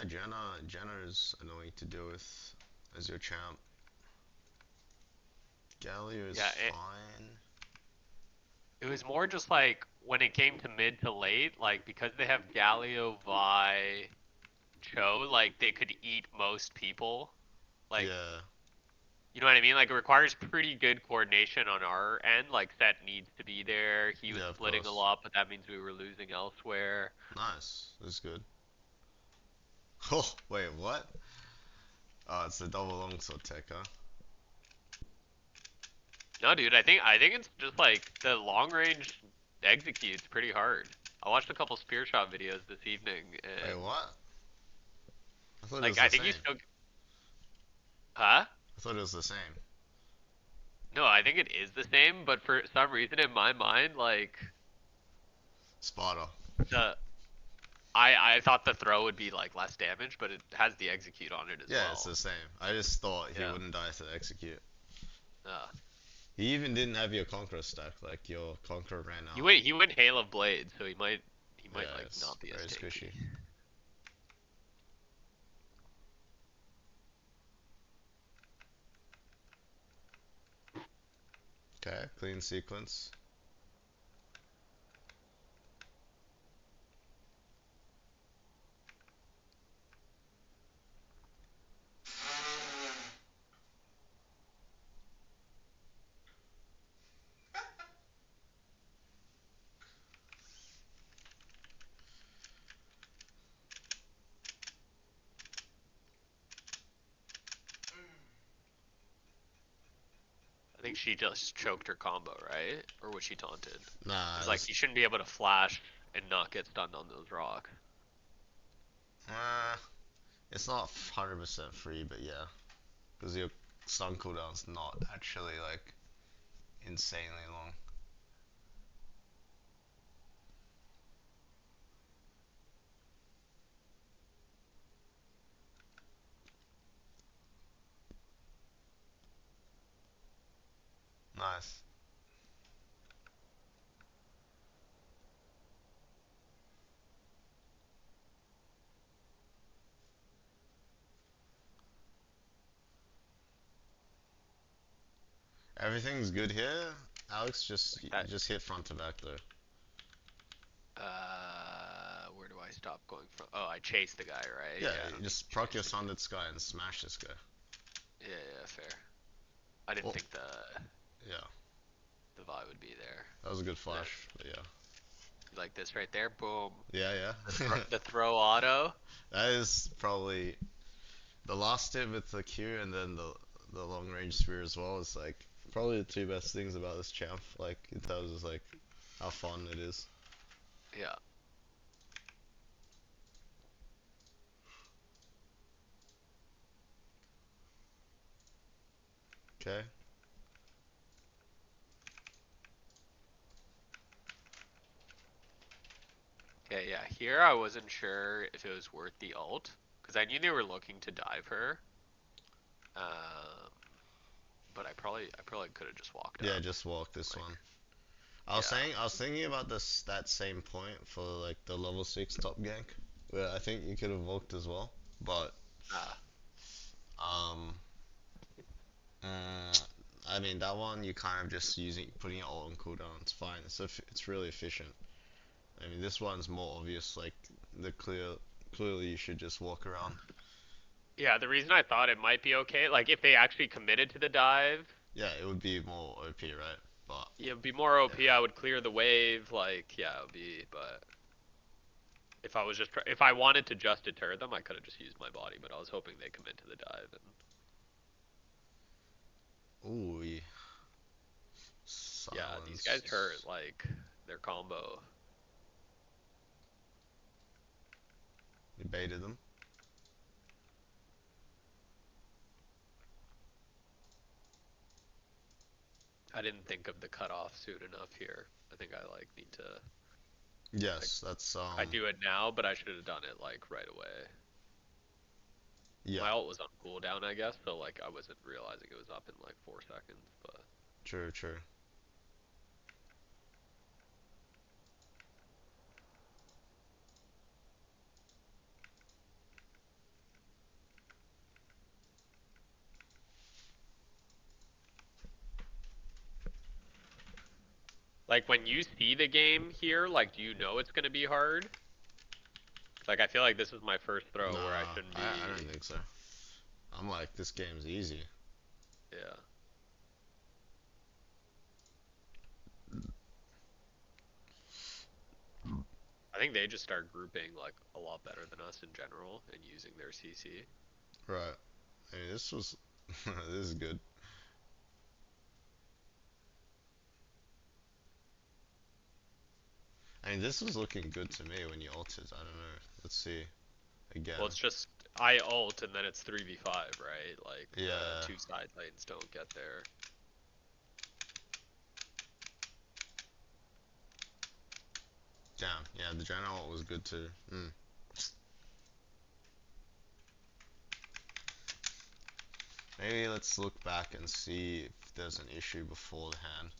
yeah, Jenna is annoying to deal with as your champ. Galio is Yeah, fine. it was more just like when it came to mid to late, like because they have Galio, Vi, Cho, like they could eat most people. Like, Yeah, you know what I mean? Like it requires pretty good coordination on our end. Like Set needs to be there. He was yeah, of splitting a course. lot, but that means we were losing elsewhere. Nice. That's good. Oh, wait, what? Oh, it's a double longsword tech, huh? No, dude, I think it's just like the long range execute's pretty hard. I watched a couple spear shot videos this evening, Wait, and what? I thought it like was I the think you same. still, huh? I thought it was the same. No, I think it is the same, but for some reason in my mind, like Sparta. the I thought the throw would be like less damage, but it has the execute on it as Yeah, it's well. the same. I just thought he Yeah. wouldn't die to execute. Uh, He even didn't have your Conqueror stack, like your Conqueror ran he out. went he went Hail of Blade, so he might Yeah, like it's not be as very tanky. squishy. Okay, clean sequence. I think she just choked her combo, right? Or was she taunted? Nah, Because it like was, you shouldn't be able to flash and not get stunned on those rocks. uh, it's not 100% free, but yeah. Because your stun cooldown's not actually, like, insanely long. Nice. Everything's good here. Alex That just hit front to back though. where do I stop going from? Oh, I chased the guy, right? Yeah, Yeah, I you don't need just to proc chase your the guy. Sundered Sky and smash this guy. Yeah, yeah, fair. I didn't Oh, think yeah, the Vi would be there. that was a good And then flash, but yeah. like this right there, boom. Yeah, yeah. The throw auto. That is probably the last hit with the Q and then the long range spear as well is like probably the two best things about this champ, like in terms of like how fun it is. Yeah. Okay. Okay, yeah. Here I wasn't sure if it was worth the ult because I knew they were looking to dive her. Um, but I probably could have just walked Yeah, up. just walk this Like, one. yeah. I was thinking about this that same point for like the level 6 top gank where I think you could have walked as well, but Uh, um I mean that one you kind of just putting it all on cooldown. It's fine. It's really efficient. I mean this one's more obvious. Like the clearly you should just walk around. yeah. The reason I thought it might be okay, like if they actually committed to the dive, Yeah, it would be more OP, right? But it'd be more OP. yeah, I would clear the wave. Like, yeah, it would be. But if I wanted to just deter them, I could have just used my body. But I was hoping they commit to the dive. And ooh, yeah, these guys hurt. silence. Like their combo. You baited them. I didn't think of the cutoff soon enough here. I think I like need to like Yes, that's I do it now, but I should have done it like right away. yeah, My ult was on cooldown, I guess, so like I wasn't realizing it was up in like 4 seconds. But true, true. Like when you see the game here, like do you know it's gonna be hard? Like I feel like this is my first throw No, where I shouldn't I be. don't think so. I'm like, this game's easy. Yeah. I think they just start grouping like a lot better than us in general and using their CC. Right. I mean, this was, this is good. I mean, this was looking good to me when you ulted. I don't know. Let's see again. Well, it's just I ult and then it's 3v5, right? Like the Yeah. two side lanes don't get there. Damn. Yeah, the Janna ult was good too. Mm. Maybe let's look back and see if there's an issue beforehand.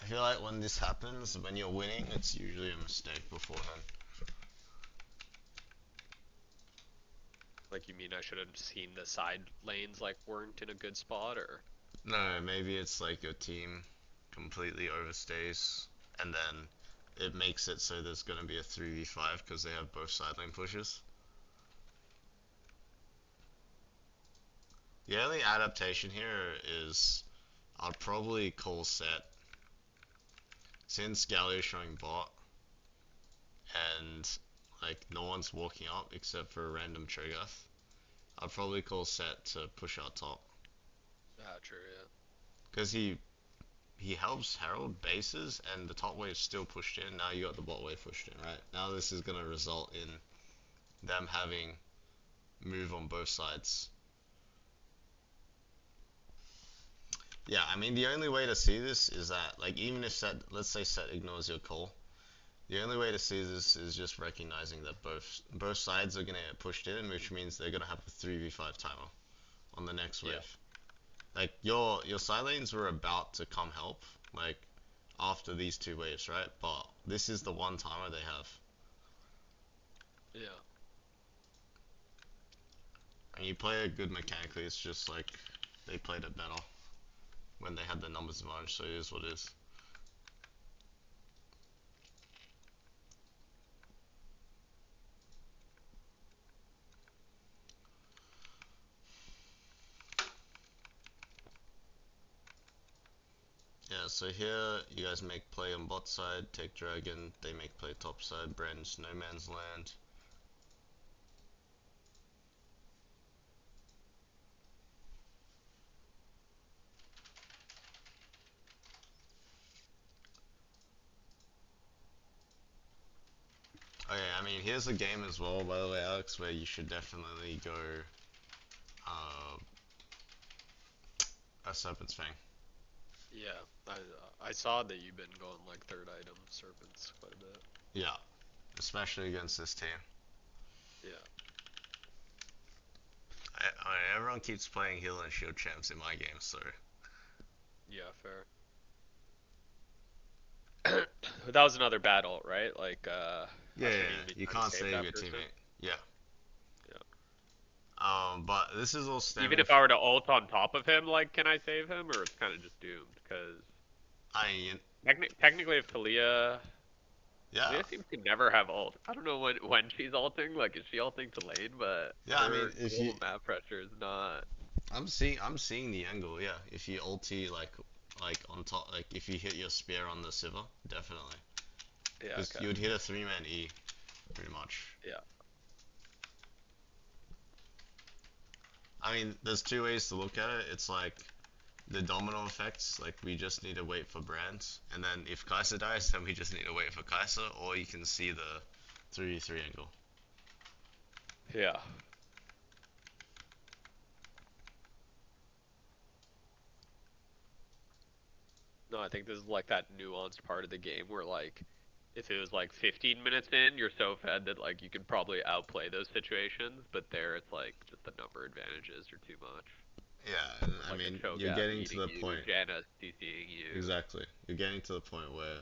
I feel like when this happens, when you're winning, it's usually a mistake beforehand. Like you mean I should have seen the side lanes like weren't in a good spot or? No, maybe it's like your team completely overstays, and then it makes it so there's gonna be a 3v5 because they have both side lane pushes. The only adaptation here is I'd probably call set since Galio's showing bot and like no one's walking up except for a random Cho'Gath. I'd probably call set to push out top Ah, true, yeah. because he helps Herald bases and the top wave's still pushed in. Now you got the bot wave pushed in, right? Now this is gonna result in them having move on both sides. Yeah, I mean the only way to see this is that like even if set, let's say set ignores your call, the only way to see this is just recognizing that both sides are gonna get pushed in, which means they're gonna have a 3v5 timer on the next wave. Yeah. Like your side lanes were about to come help, like after these two waves, right? But this is the one timer they have. Yeah. And you play it good mechanically, it's just like they played it better when they had the numbers advantage, so it is what it is. Yeah, so here you guys make play on bot side, take dragon, they make play top side, Brand's no man's land. Okay, I mean here's a game as well, by the way, Alex, where you should definitely go uh, a Serpent's Fang. Yeah. I saw that you've been going like third item serpents quite a bit. Yeah, especially against this team. Yeah. I mean, everyone keeps playing heal and shield champs in my game, so Yeah, fair. That was another battle, right? Like yeah, I yeah, shouldn't yeah. even be You trying to can't save save that your person. teammate. Yeah. Yeah. But this is all Even stemming. if I were to ult on top of him, like, can I save him, or it's kind of just doomed? Because I mean, technically, if yeah, Talia seems to never have ult. I don't know when she's ulting. Like, is she ulting to lane? But yeah. I mean, her if you, global map pressure is not. I'm seeing the angle. Yeah, if you ulti like on top, like if you hit your spear on the Sivir, definitely, Yeah. because Okay. you would hit a three-man E, pretty much. Yeah. I mean, there's two ways to look at it. It's like the domino effects, like we just need to wait for Brand, and then if Kai'Sa dies, then we just need to wait for Kai'Sa, or you can see the 3v3 angle. Yeah. No, I think this is like that nuanced part of the game where like if it was like 15 minutes in, you're so fed that like you could probably outplay those situations, but there it's like just the number advantages are too much. Yeah, and I Like a mean, you're Cho'Gath getting to eating the you, point. Janna CCing you. Exactly. You're getting to the point where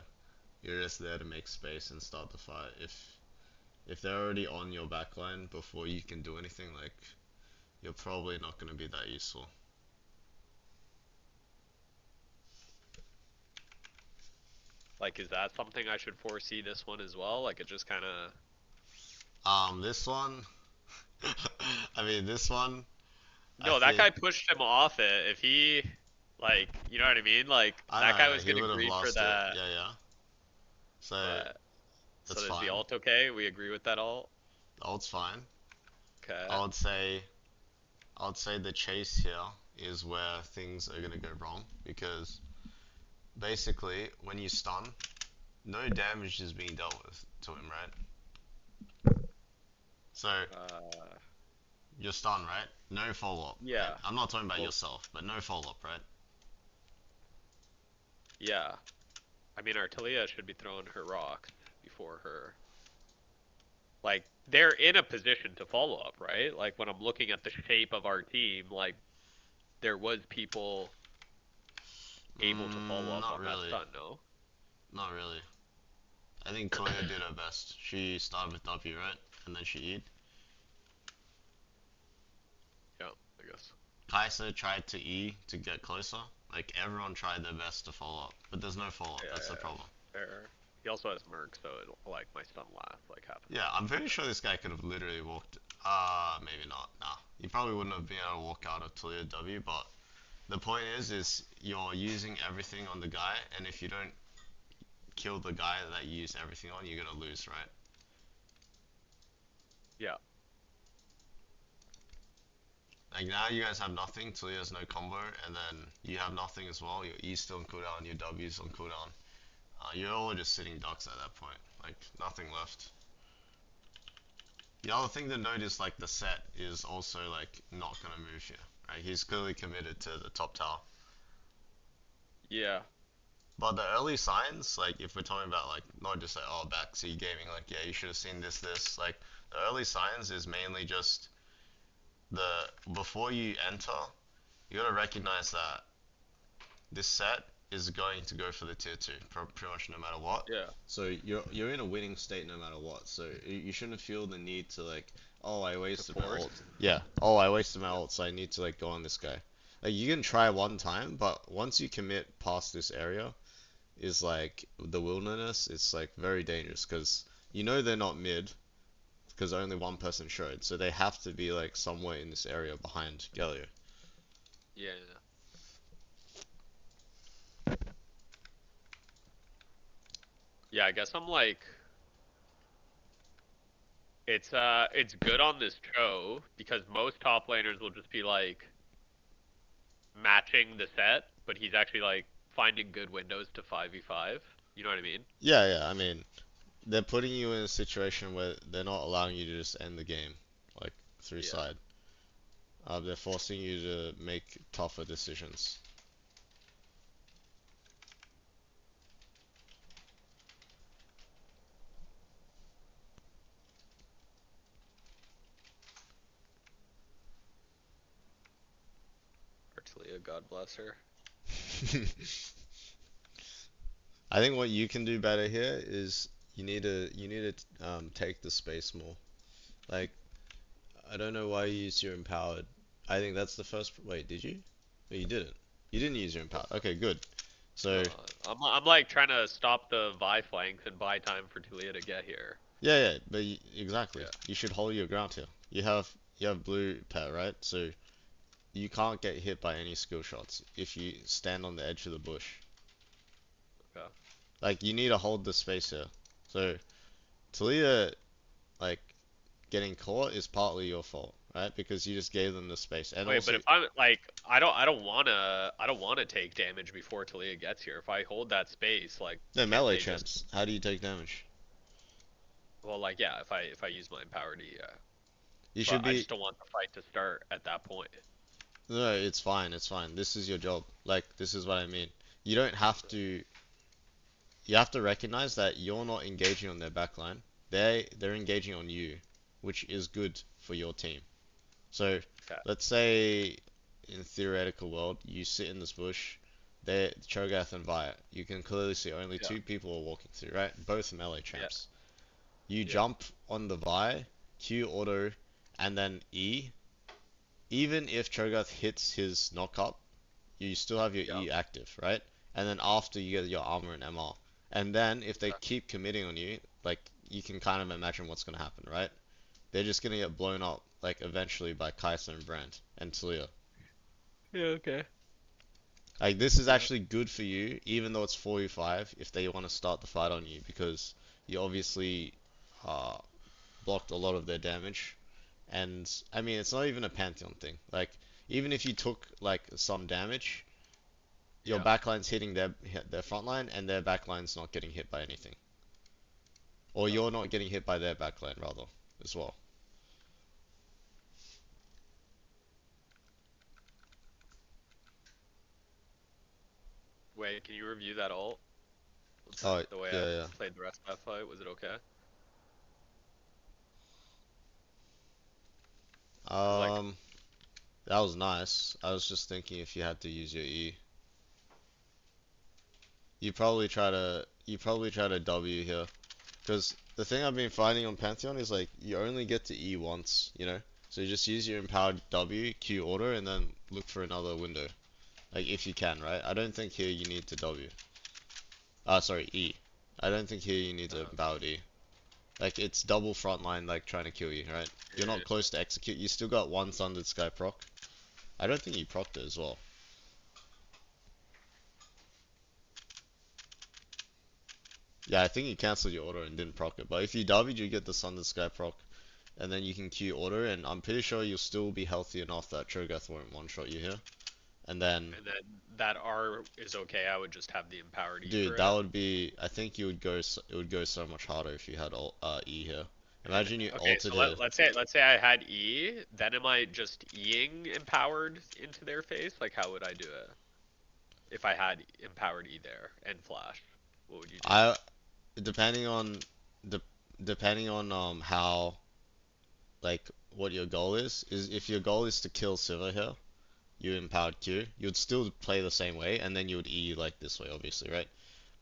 you're just there to make space and start the fight. If they're already on your backline before you can do anything, like you're probably not going to be that useful. Like, is that something I should foresee this one as well? Like, it just kind of. This one, I mean, this one, I No, that think, guy pushed him off it. If he, like, you know what I mean? Like, I that guy don't know, was he getting would have agreed for lost it. that. Yeah, yeah. So, But so that's is the fine. alt okay? We agree with that alt. The ult's fine. Okay. I would say, I would say the chase here is where things are gonna go wrong because basically, when you stun, no damage is being dealt with to him, right? So, Uh, you're stunned, right? No follow up, right? yeah. I'm not talking about Well, yourself, but no follow up, right? yeah. I mean, Artelia should be throwing her rocks before her. Like, they're in a position to follow up, right? Like, when I'm looking at the shape of our team, like, there was people able to follow up Not on that really. stun, no? Not really. I think Toya did her best. She started with W, right? And then she E'd. Yeah, I guess. Kai'Sa tried to E to get closer. Like, everyone tried their best to follow up. But there's no follow up, Yeah, that's the yeah, problem. fair. He also has Merc, so it'll, like, my stun lasts, like, half a Yeah, second. I'm pretty sure this guy could have literally walked. Maybe not. Nah. He probably wouldn't have been able to walk out of Talia W, but the point is you're using everything on the guy, and if you don't kill the guy that you use everything on, you're gonna lose, right? Yeah. Like now you guys have nothing, Talia has no combo, and then you have nothing as well. Your E's still on cooldown, your W's on cooldown. You're all just sitting ducks at that point. Like nothing left. The other thing to note is like the set is also like not gonna move here. Right? He's clearly committed to the top tower. Yeah. But the early signs, like if we're talking about like not just like oh backseat gaming, like yeah you should have seen this. Like the early signs is mainly just the before you enter, you gotta recognize that this set is going to go for the tier two, pretty much no matter what. Yeah. So you're in a winning state no matter what. So you shouldn't feel the need to like, oh I To wasted my force. ult. Yeah. Oh I wasted my Yeah. ult, so I need to like go on this guy. Like you can try one time, but once you commit past this area, is like the wilderness. It's like very dangerous because you know they're not mid because only one person showed, so they have to be like somewhere in this area behind Galio. Yeah. Yeah, I guess I'm like, it's good on this Cho because most top laners will just be like matching the set, but he's actually like finding good windows to 5v5. You know what I mean? Yeah, yeah. I mean, they're putting you in a situation where they're not allowing you to just end the game, like through Yeah. side. They're forcing you to make tougher decisions. Artelia, God bless her. I think what you can do better here is you need to take the space more. Like I don't know why you use your empowered. I think that's the first. Wait, did you? No, you didn't. You didn't use your empowered. Okay, good. So No, I'm like trying to stop the Vi flanks and buy time for Talia to get here. yeah, yeah, but exactly. Yeah. You should hold your ground here. You have blue pet, right? So you can't get hit by any skill shots if you stand on the edge of the bush. Okay. Like you need to hold the space here. So Talia, like getting caught is partly your fault, right? Because you just gave them the space, and Wait, but also if I'm like, I don't wanna take damage before Talia gets here. If I hold that space, like, no can't melee they just? champs. How do you take damage? Well, like, yeah, if I use my empower D, yeah. You But should I be. just don't want the fight to start at that point. No, it's fine. It's fine. This is your job. Like this is what I mean. You don't have to. You have to recognize that you're not engaging on their backline. They're engaging on you, which is good for your team. So Okay. let's say in theoretical world you sit in this bush, they Cho'Gath and Vi. You can clearly see only Yeah. two people are walking through, right? Both melee Yeah. champs. You Yeah. jump on the Vi, Q auto, and then E. Even if Cho'Gath hits his knock up, you still have your Yeah. E active, right? And then after you get your armor and MR. And then if they keep committing on you, like you can kind of imagine what's gonna happen, right? They're just gonna get blown up, like eventually by Kai'Sa and Brand and Talia. Yeah, okay. Like this is Yeah. actually good for you, even though it's 4v5, if they want to start the fight on you, because you obviously uh, blocked a lot of their damage. And I mean, it's not even a Pantheon thing. Like even if you took like some damage, your Yeah. backline's hitting their front line, and their backline's not getting hit by anything, or Oh. you're not getting hit by their backline rather as well. Wait, can you review that ult? Oh The way I yeah, played the rest of that fight, was it okay? Cause yeah. like, That was nice. I was just thinking if you had to use your E, you probably try to W here. Because the thing I've been finding on Pantheon is like you only get to E once, you know? So you just use your empowered W, Q order, and then look for another window. Like if you can, right? I don't think here you need to W. Sorry, E. I don't think here you need to empowered E. Like it's double frontline like trying to kill you, right? You're not yeah. close to execute. You still got one Sundered Sky proc. I don't think you procced it as well. Yeah, I think you cancelled your order and didn't proc it. But if you W'd, you get the Sundered Sky proc. And then you can Q order, and I'm pretty sure you'll still be healthy enough that Cho'Gath won't one-shot you here. And then, And then that R is okay. I would just have the empowered E dude, for that it. would be, I think it would go so much harder if you had E here. Imagine you Okay, ulted so here. let's say I had E, then am I just Eing empowered into their face? Like how would I do it? If I had empowered E there and flash, what would you do? I, depending on, de depending on, how, like, what your goal is if your goal is to kill Sivir here, you empowered Q, you'd still play the same way, and then you would E like this way, obviously, right?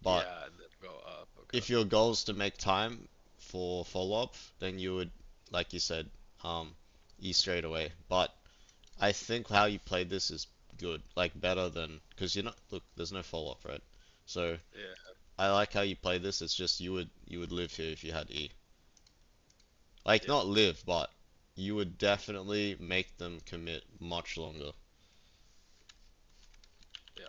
But Yeah, and then go up. Okay. if your goal is to make time for follow-up, then you would, like you said, um, E straight away. But I think how you played this is good, like better than, because you're not, look, there's no follow-up, right? So Yeah. I like how you played this. It's just you would live here if you had E. Like Yeah. not live, but you would definitely make them commit much longer. Yeah.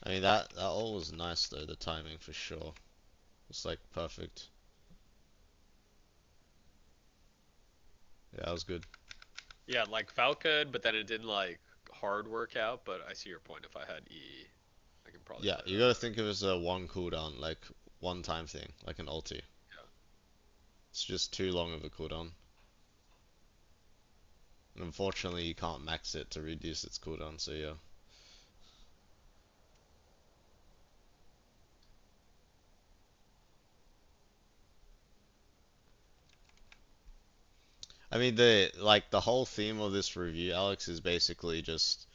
I mean that all was nice though, the timing for sure. It's like perfect. Yeah, that was good. Yeah, like Falcon, but then it didn't like hard work out. But I see your point. If I had E, I can probably Yeah, play you that gotta better. think of it as a one cooldown, like one time thing, like an ulti. Yeah. It's just too long of a cooldown. And unfortunately, you can't max it to reduce its cooldown, so yeah. I mean, the whole theme of this review, Alex, is basically just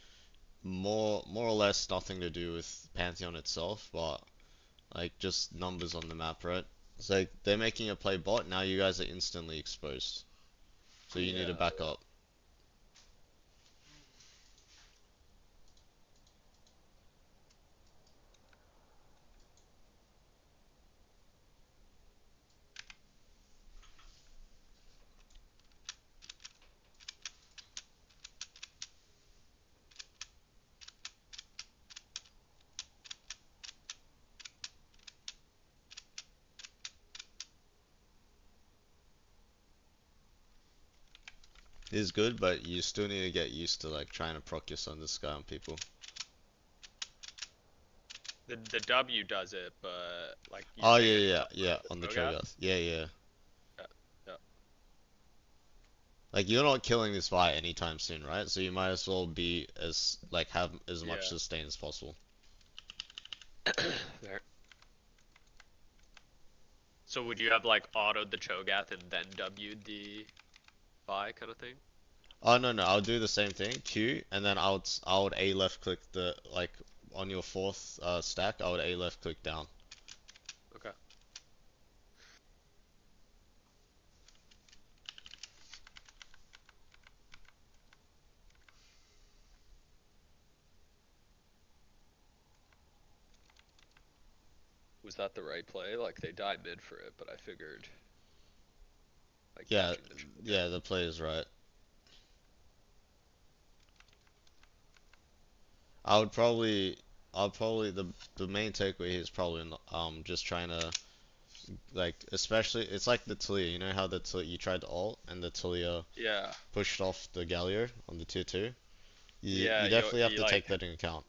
more or less nothing to do with Pantheon itself, but like just numbers on the map, right? It's like they're making a play bot, now you guys are instantly exposed. So you need to Yeah. back up. It is good, but you still need to get used to like trying to proc your Sun Sky on people. The W does it, but like you're Oh saying yeah, it yeah, does yeah, the on the Cho'Gath. Cho'Gath. Yeah, yeah. Yeah. Yeah. Like you're not killing this fight anytime soon, right? So you might as well be as like have as much Yeah. sustain as possible. There. So would you have like autoed the Cho'Gath and then W'd the Vi kind of thing? Oh no, I'll do the same thing, Q, and then I would A left click the like on your fourth stack, I would A left click down. Okay. was that the right play? Like they died mid for it, but I figured like Yeah, catching the trigger. yeah, the play is right. I would probably, I'll probably the main takeaway here is probably just trying to like especially it's like the Talia. You know how the Talia, you tried to ult and the Talia Yeah, pushed off the Galio on the tier two. You yeah, definitely have you to like take that into account.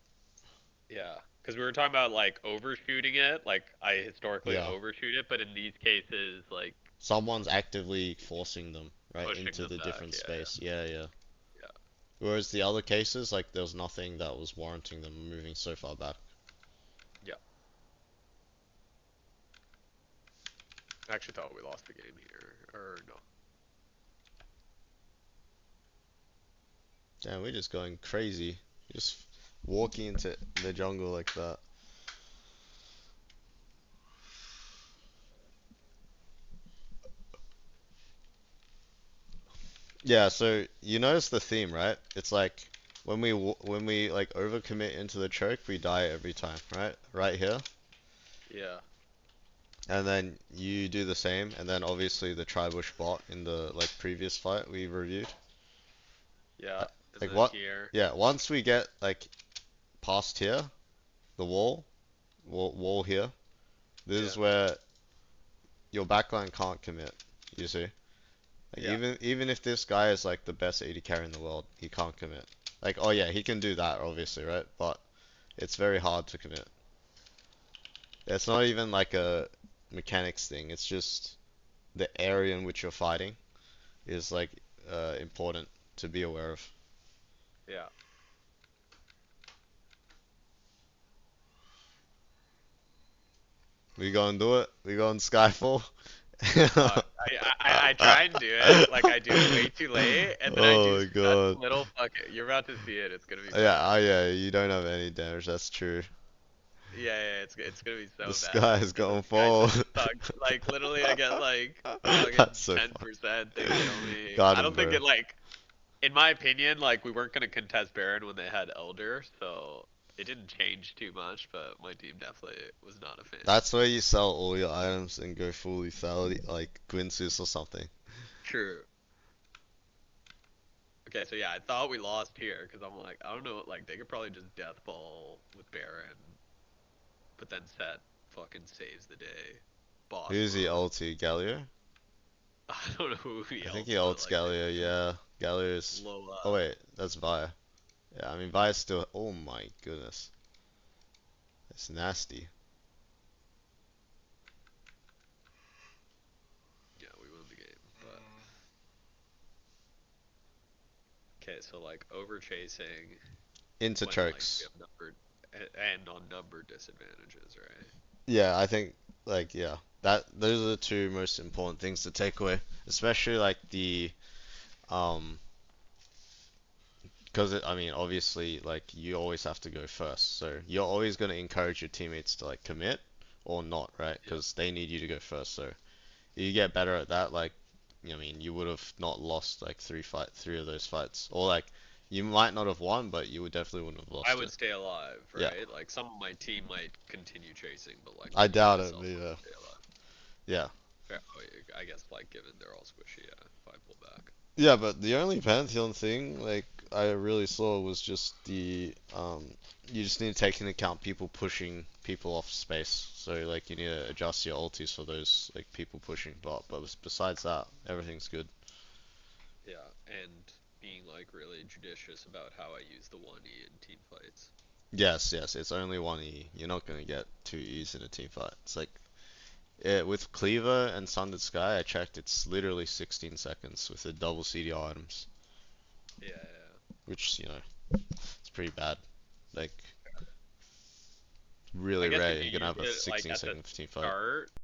yeah, because we were talking about like overshooting it. Like I historically Yeah, overshoot it, but in these cases, like someone's actively forcing them right pushing into them the back. different Yeah, space. Yeah, yeah. yeah, Whereas the other cases, like there was nothing that was warranting them moving so far back. yeah. I actually thought we lost the game here, or no. Damn, we're just going crazy. Just walking into the jungle like that. Yeah, so you notice the theme, right? It's like when we like overcommit into the choke, we die every time, right? Right here. Yeah, And then you do the same, and then obviously the Tribush bot in the like previous fight we reviewed. yeah, Uh, and Like then what? here. Yeah, once we get like past here, the wall here, this Yeah, is where your backline can't commit. You see? Like yeah, even if this guy is like the best AD carry in the world, he can't commit. Like oh yeah, he can do that obviously, right? But it's very hard to commit. It's not even like a mechanics thing. It's just the area in which you're fighting is like important to be aware of. yeah. We gonna do it. We going Skyfall. Fuck. I try and do it. Like I do it way too late, and then I do Oh my such god. little fuck. You're about to see it. It's gonna be so Yeah, oh bad. yeah, you don't have any damage. That's true. Yeah, yeah, it's gonna be The so bad. sky is This gonna guy's fall. such a thug. Like literally, I get like fucking That's so fun. 10%. They kill me. Got I him, don't think bro. it like, in my opinion, like we weren't gonna contest Baron when they had Elder, so it didn't change too much. But my team definitely was not a fan. That's where you sell all your items and go full lethality, like Gwynsus or something. True. Okay, so yeah, I thought we lost here because I'm like, I don't know, like they could probably just death ball with Baron, but then Set fucking saves the day. Boss Who's the mode. ulti? Galio? I don't know who he I think he ults, but ults like they Galio, fucking yeah. Galio's. blow Oh up. wait, that's Vi. Yeah, I mean Vi's still. Oh my goodness. It's nasty. Yeah, we won the game, but okay, so like over chasing Into when like we chokes. have numbered and on number disadvantages, right? Yeah, I think like yeah. That those are the two most important things to take away, especially like the um because I mean obviously like you always have to go first, so you're always going to encourage your teammates to like commit or not, right? Yeah. Because they need you to go first. So you get better at that, like I mean you would have not lost like three of those fights, or like you might not have won, but you would definitely wouldn't have I lost would it. stay alive, Yeah, right? Like some of my team might continue chasing, but like I me doubt it, but myself, I yeah, would stay alive. yeah. Fair, oh, I guess like given they're all squishy, yeah, if I pull back. Yeah, but the only Pantheon thing, like, I really saw was just you just need to take into account people pushing people off space. So, like, you need to adjust your ultis for those, like, people pushing bot. But besides that, everything's good. Yeah, and being like really judicious about how I use the 1E in team fights. Yes, yes, it's only 1E. You're not gonna get 2Es in a team fight. It's like, with Cleaver and Sundered Sky, I checked, it's literally 16 seconds with the double CDR items. Yeah, yeah. Which, it's pretty bad. Like, I really guess rare if you you're gonna use have a it like 16 at the second team fight. start,